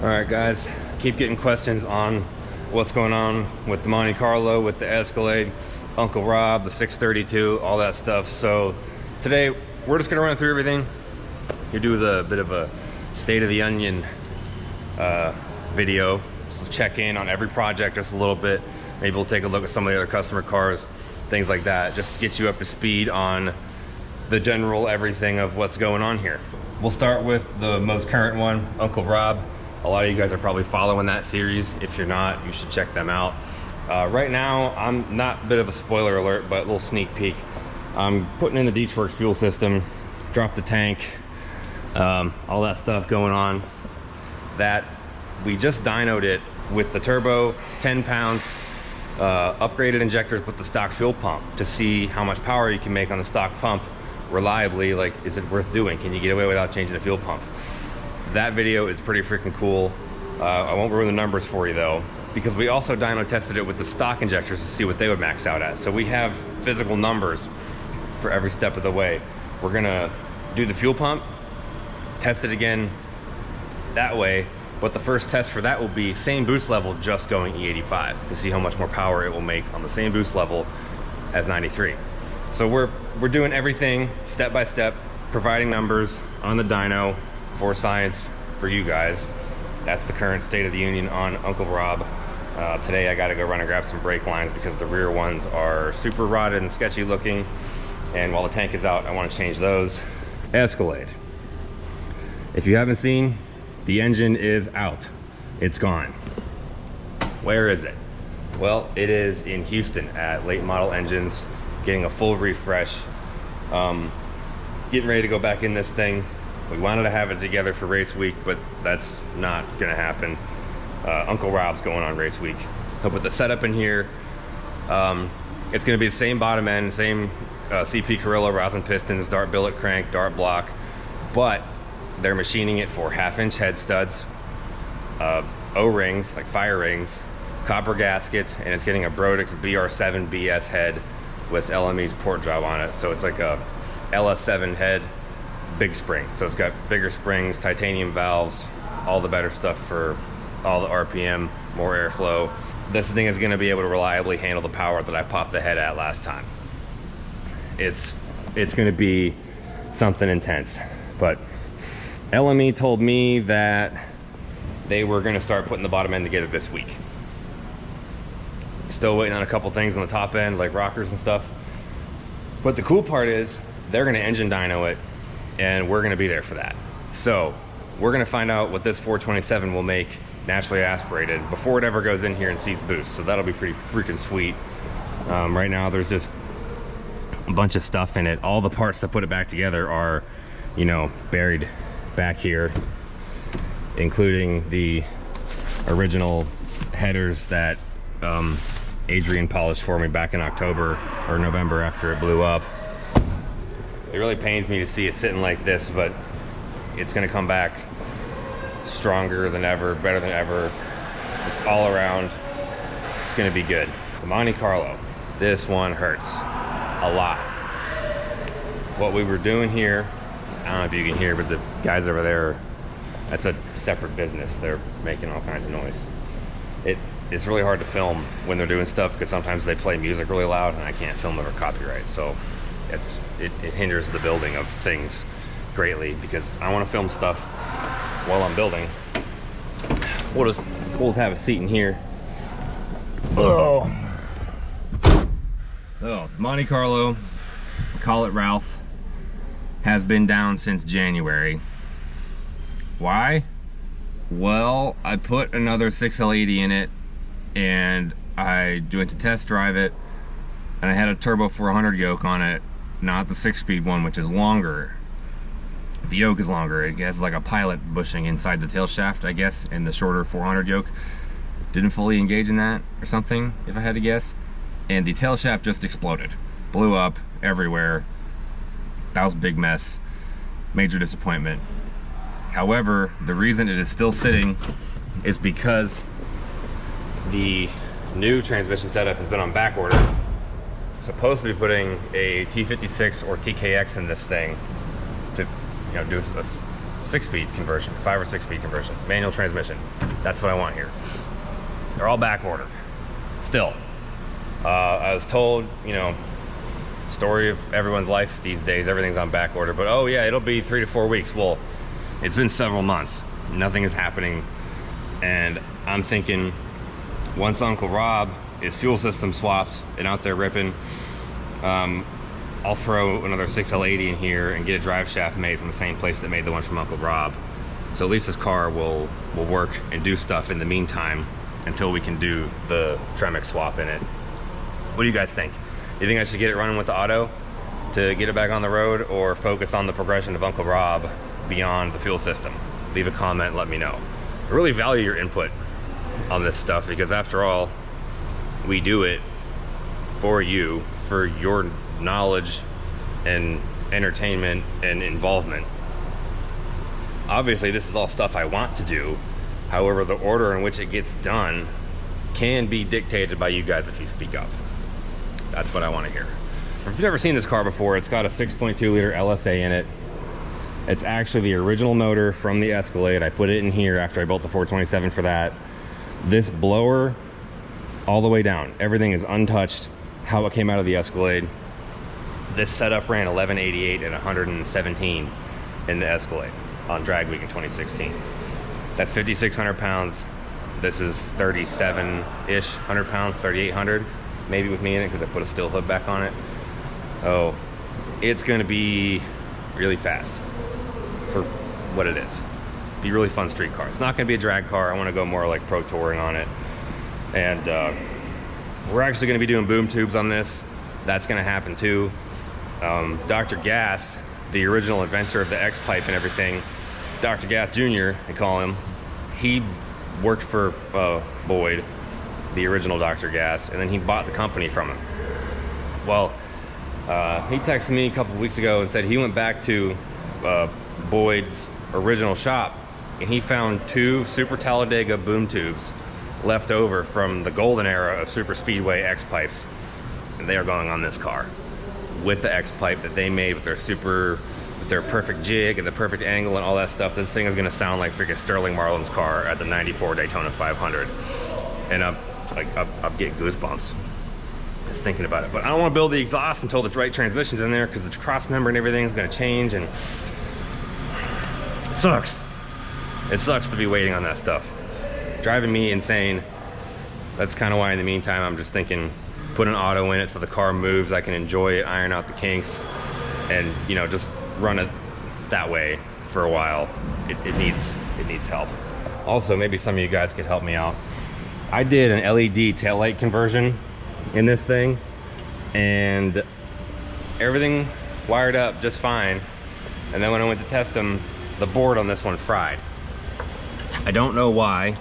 Alright guys, keep getting questions on what's going on with the Monte Carlo, with the Escalade, Uncle Rob, the 632, all that stuff. So today we're just gonna run through everything. You do the bit of a state of the onion video. So check in on every project just a little bit. Maybe we'll take a look at some of the other customer cars, things like that, just to get you up to speed on the general everything of what's going on here. We'll start with the most current one, Uncle Rob. A lot of you guys are probably following that series. If you're not, you should check them out. Right now, I'm not a bit of a spoiler alert, but a little sneak peek. I'm putting in the Deechworks fuel system, drop the tank, all that stuff going on. That we just dynoed it with the turbo, 10 pounds, upgraded injectors with the stock fuel pump to see how much power you can make on the stock pump reliably. Like, is it worth doing? Can you get away without changing the fuel pump? That video is pretty freaking cool. I won't ruin the numbers for you though, because we also dyno tested it with the stock injectors to see what they would max out at. So we have physical numbers for every step of the way. We're gonna do the fuel pump, test it again that way, but the first test for that will be same boost level, just going E85 to see how much more power it will make on the same boost level as 93. So we're doing everything step by step, providing numbers on the dyno for science for you guys. That's the current state of the union on Uncle Rob. Today I gotta go run and grab some brake lines because the rear ones are super rotted and sketchy looking, and while the tank is out I want to change those. Escalade, if you haven't seen, the engine is out. It's gone. Where is it? Well, it is in Houston at Late Model Engines, getting a full refresh. Getting ready to go back in this thing. We wanted to have it together for race week, but that's not gonna happen. Uncle Rob's going on race week. He'll put the setup in here. It's gonna be the same bottom end, same CP Carrillo rosin pistons, dart billet crank, dart block, but they're machining it for 1/2-inch head studs, O-rings, like fire rings, copper gaskets, and it's getting a Brodix BR7 BS head with LME's port job on it. So it's like a LS7 head, big spring. So it's got bigger springs, titanium valves, all the better stuff for all the RPM, more airflow. This thing is gonna be able to reliably handle the power that I popped the head at last time. It's gonna be something intense. But LME told me that they were gonna start putting the bottom end together this week. Still waiting on a couple things on the top end, like rockers and stuff. But the cool part is they're gonna engine dyno it, and we're gonna be there for that. So we're gonna find out what this 427 will make naturally aspirated before it ever goes in here and sees boost. So that'll be pretty freaking sweet. Right now there's just a bunch of stuff in it. All the parts that put it back together are, you know, buried back here, including the original headers that Adrian polished for me back in October or November after it blew up. It really pains me to see it sitting like this, but it's gonna come back stronger than ever, better than ever, just all around. It's gonna be good. The Monte Carlo, this one hurts a lot. What we were doing here, I don't know if you can hear, but the guys over there, that's a separate business. They're making all kinds of noise. It's really hard to film when they're doing stuff because sometimes they play music really loud and I can't film over copyright. So it hinders the building of things greatly because I want to film stuff while I'm building. We'll just have a seat in here. Oh, Monte Carlo, call it Ralph, has been down since January. Why? Well, I put another 6L80 in it and I went to test drive it, and I had a turbo 400 yoke on it, not the 6-speed one, which is longer. The yoke is longer. It has like a pilot bushing inside the tail shaft, I guess, in the shorter 400 yoke. Didn't fully engage in that or something, if I had to guess. And the tail shaft just exploded. Blew up everywhere. That was a big mess. Major disappointment. However, the reason it is still sitting is because the new transmission setup has been on back order. Supposed to be putting a T56 or TKX in this thing to, you know, do a 6-speed conversion, 5 or 6-speed conversion, manual transmission. That's what I want here. They're all back ordered. Still, I was told, you know, story of everyone's life these days, everything's on back order, but oh yeah, it'll be 3 to 4 weeks. Well, it's been several months. Nothing is happening. And I'm thinking, once Uncle Rob is fuel system swapped and out there ripping, I'll throw another 6L80 in here and get a drive shaft made from the same place that made the one from Uncle Rob. So at least this car will work and do stuff in the meantime until we can do the Tremec swap in it. What do you guys think? You think I should get it running with the auto to get it back on the road, or focus on the progression of Uncle Rob beyond the fuel system? Leave a comment, let me know. I really value your input on this stuff, because after all, we do it for you, for your knowledge and entertainment and involvement. Obviously, this is all stuff I want to do. However, the order in which it gets done can be dictated by you guys if you speak up. That's what I want to hear. If you've never seen this car before, it's got a 6.2 liter LSA in it. It's actually the original motor from the Escalade. I put it in here after I built the 427 for that. This blower, all the way down, everything is untouched, how it came out of the Escalade. This setup ran 1188 and 117 in the Escalade on Drag Week in 2016. That's 5,600 pounds. This is 37-ish, 100 pounds, 3,800, maybe with me in it, because I put a steel hood back on it. Oh, it's gonna be really fast for what it is. Be a really fun street car. It's not gonna be a drag car. I wanna go more like pro touring on it. And we're actually gonna be doing boom tubes on this. That's gonna happen too. Dr. Gas, the original inventor of the X-pipe and everything, Dr. Gas Jr., they call him, he worked for Boyd, the original Dr. Gas, and then he bought the company from him. Well, he texted me a couple of weeks ago and said he went back to Boyd's original shop and he found 2 Super Talladega boom tubes left over from the golden era of Super Speedway X-pipes, and they are going on this car with the X-pipe that they made with their perfect jig and the perfect angle and all that stuff. This thing is gonna sound like freaking Sterling Marlin's car at the 94 Daytona 500. And I'm getting goosebumps just thinking about it. But I don't wanna build the exhaust until the right transmission's in there, because the cross member and everything is gonna change, and it sucks. It sucks to be waiting on that stuff. Driving me insane. That's kind of why in the meantime, I'm just thinking, put an auto in it so the car moves, I can enjoy it, iron out the kinks, and you know, just run it that way for a while. It needs help. Also, maybe some of you guys could help me out. I did an LED taillight conversion in this thing, and everything wired up just fine. And then when I went to test them, the board on this one fried. I don't know why.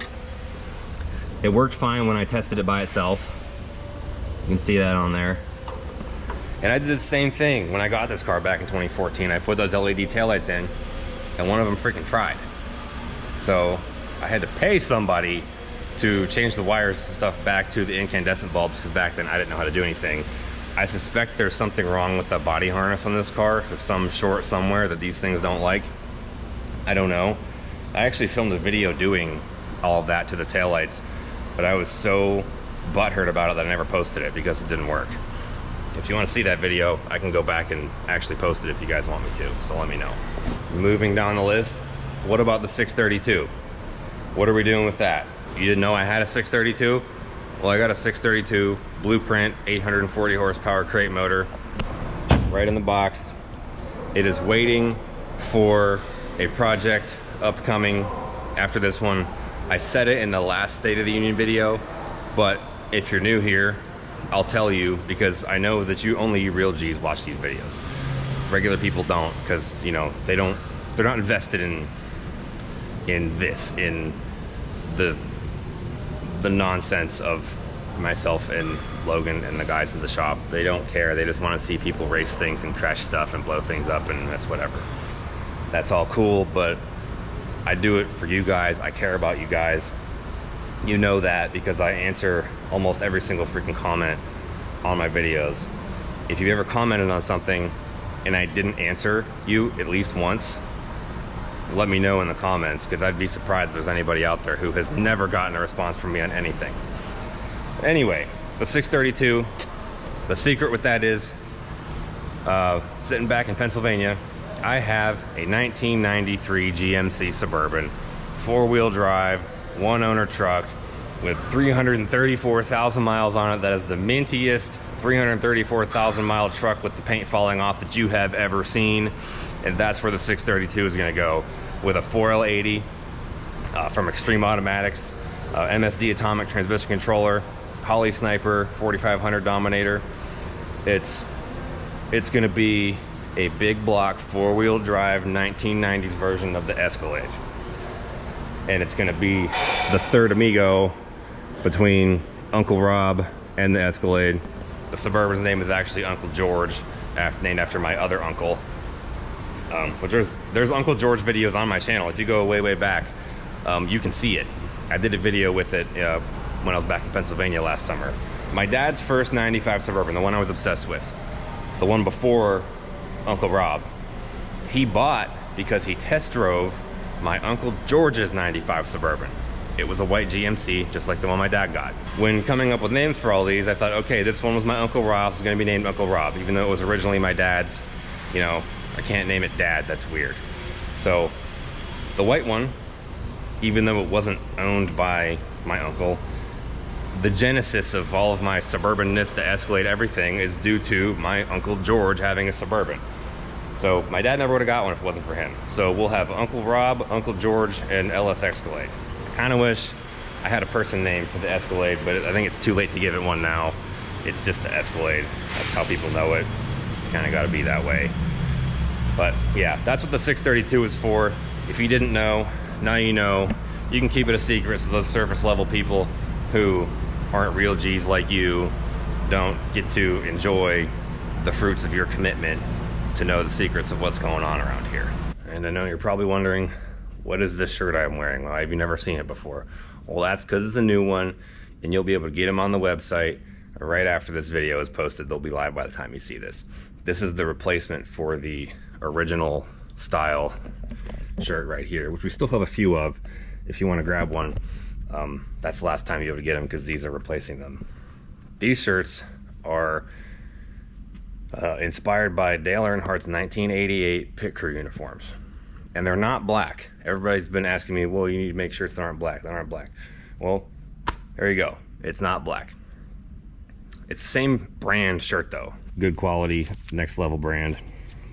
It worked fine when I tested it by itself. You can see that on there. And I did the same thing when I got this car back in 2014. I put those LED taillights in, and one of them freaking fried. So I had to pay somebody to change the wires and stuff back to the incandescent bulbs, because back then I didn't know how to do anything. I suspect there's something wrong with the body harness on this car. There's some short somewhere that these things don't like. I don't know. I actually filmed a video doing all of that to the taillights, but I was so butthurt about it that I never posted it because it didn't work. If you want to see that video, I can go back and actually post it if you guys want me to, so let me know. Moving down the list, what about the 632? What are we doing with that? You didn't know I had a 632? Well, I got a 632 Blueprint 840 horsepower crate motor right in the box. It is waiting for a project upcoming after this one. I said it in the last State of the Union video, but if you're new here, I'll tell you, because I know that only you real G's watch these videos. Regular people don't, because you know they're not invested in the nonsense of myself and Logan and the guys in the shop. They don't care. They just want to see people race things and crash stuff and blow things up, and that's whatever. That's all cool, but I do it for you guys. I care about you guys. You know that because I answer almost every single freaking comment on my videos. If you ever commented on something and I didn't answer you at least once, let me know in the comments, because I'd be surprised if there's anybody out there who has never gotten a response from me on anything. Anyway, the 632, the secret with that is, sitting back in Pennsylvania, I have a 1993 GMC Suburban, 4-wheel drive, 1-owner truck with 334,000 miles on it. That is the mintiest 334,000 mile truck with the paint falling off that you have ever seen. And that's where the 632 is gonna go, with a 4L80 from Extreme Automatics, MSD atomic transmission controller, Holley Sniper 4500 Dominator. It's gonna be a big block 4-wheel drive 1990s version of the Escalade. And it's gonna be the third amigo between Uncle Rob and the Escalade. The Suburban's name is actually Uncle George, named after my other uncle. Which there's Uncle George videos on my channel. If you go way back, you can see it. I did a video with it when I was back in Pennsylvania last summer. My dad's first 95 Suburban, the one I was obsessed with, the one before Uncle Rob, he bought because he test drove my Uncle George's 95 Suburban. It was a white GMC, just like the one my dad got. When coming up with names for all these, I thought, okay, this one was my Uncle Rob, it's gonna be named Uncle Rob, even though it was originally my dad's. You know, I can't name it Dad, that's weird. So, the white one, even though it wasn't owned by my uncle, the genesis of all of my Suburbanness, the Escalade, everything is due to my Uncle George having a Suburban. So my dad never would have got one if it wasn't for him. So we'll have Uncle Rob, Uncle George, and LSXcalade. I kind of wish I had a person name for the Escalade, but I think it's too late to give it one now. It's just the Escalade. That's how people know it. Kind of got to be that way. But yeah, that's what the 632 is for. If you didn't know, now you know. You can keep it a secret so those surface level people who aren't real G's like you don't get to enjoy the fruits of your commitment to know the secrets of what's going on around here. And I know you're probably wondering, what is this shirt I'm wearing? Well, have you never seen it before? Well, that's because it's a new one, and you'll be able to get them on the website right after this video is posted. They'll be live by the time you see this. This is the replacement for the original style shirt right here, which we still have a few of. If you want to grab one, that's the last time you'll be able to get them, because these are replacing them. These shirts are inspired by Dale Earnhardt's 1988 pit crew uniforms, and they're not black. Everybody's been asking me, well, you need to make shirts that aren't black. They aren't black. Well, there you go. It's not black. It's the same brand shirt though. Good quality, next level brand.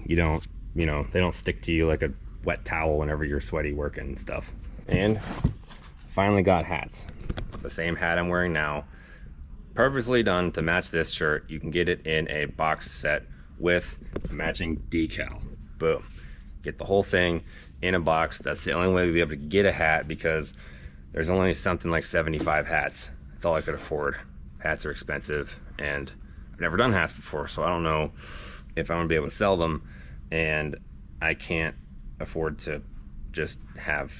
You don't, you know, they don't stick to you like a wet towel whenever you're sweaty working and stuff. And finally got hats. The same hat I'm wearing now, purposely done to match this shirt. You can get it in a box set with a matching decal. Boom. Get the whole thing in a box. That's the only way to be able to get a hat, because there's only something like 75 hats. That's all I could afford. Hats are expensive, and I've never done hats before, so I don't know if I'm gonna be able to sell them, and I can't afford to just have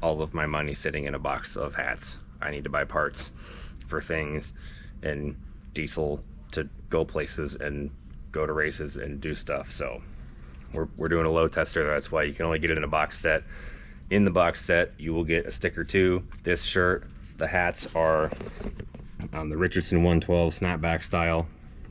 all of my money sitting in a box of hats. I need to buy parts for things and diesel to go places and go to races and do stuff. So we're doing a low tester. That's why you can only get it in a box set. In the box set, you will get a sticker too. This shirt, the hats are the Richardson 112 snapback style,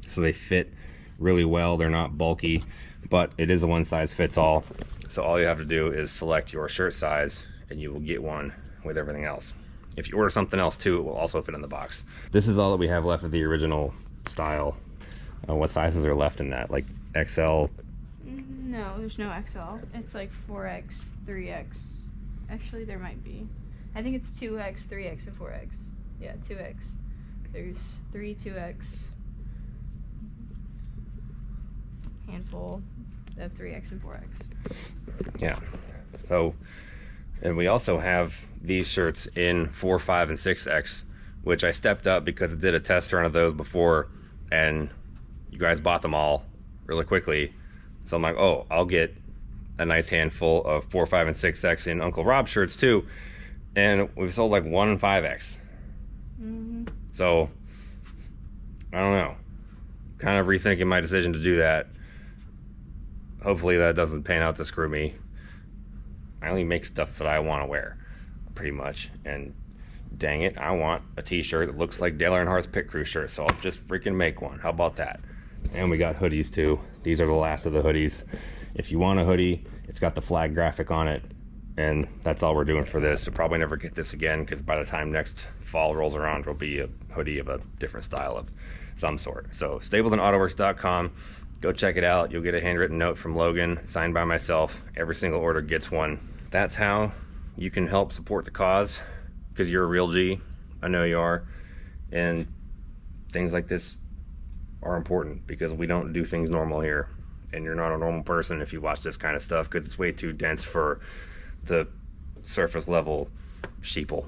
so they fit really well. They're not bulky, but it is a one size fits all. So all you have to do is select your shirt size and you will get one with everything else. If you order something else too, it will also fit in the box. This is all that we have left of the original style. What sizes are left in that? Like XL? No, there's no XL. It's like 4X, 3X. Actually, there might be. I think it's 2X, 3X, and 4X. Yeah, 2X. There's 3 2X. Handful of 3X and 4X. Yeah. So, and we also have these shirts in 4, 5, and 6X, which I stepped up because I did a test run of those before, and you guys bought them all really quickly. So I'm like, oh, I'll get a nice handful of 4, 5, and 6X in Uncle Rob shirts too. And we've sold like 1 and 5X. Mm-hmm. So, I don't know. Kind of rethinking my decision to do that. Hopefully that doesn't pan out to screw me. I only make stuff that I want to wear, pretty much. And dang it, I want a t-shirt that looks like Dale Earnhardt's pit crew shirt, so I'll just freaking make one. How about that? And we got hoodies too. These are the last of the hoodies. If you want a hoodie, it's got the flag graphic on it, and that's all we're doing for this. We'll probably never get this again, because by the time next fall rolls around, there'll be a hoodie of a different style of some sort. So stapletonautoworks.com, go check it out. You'll get a handwritten note from Logan, signed by myself. Every single order gets one. That's how you can help support the cause, because you're a real G. I know you are. And things like this are important, because we don't do things normal here. And you're not a normal person if you watch this kind of stuff, because it's way too dense for the surface level sheeple.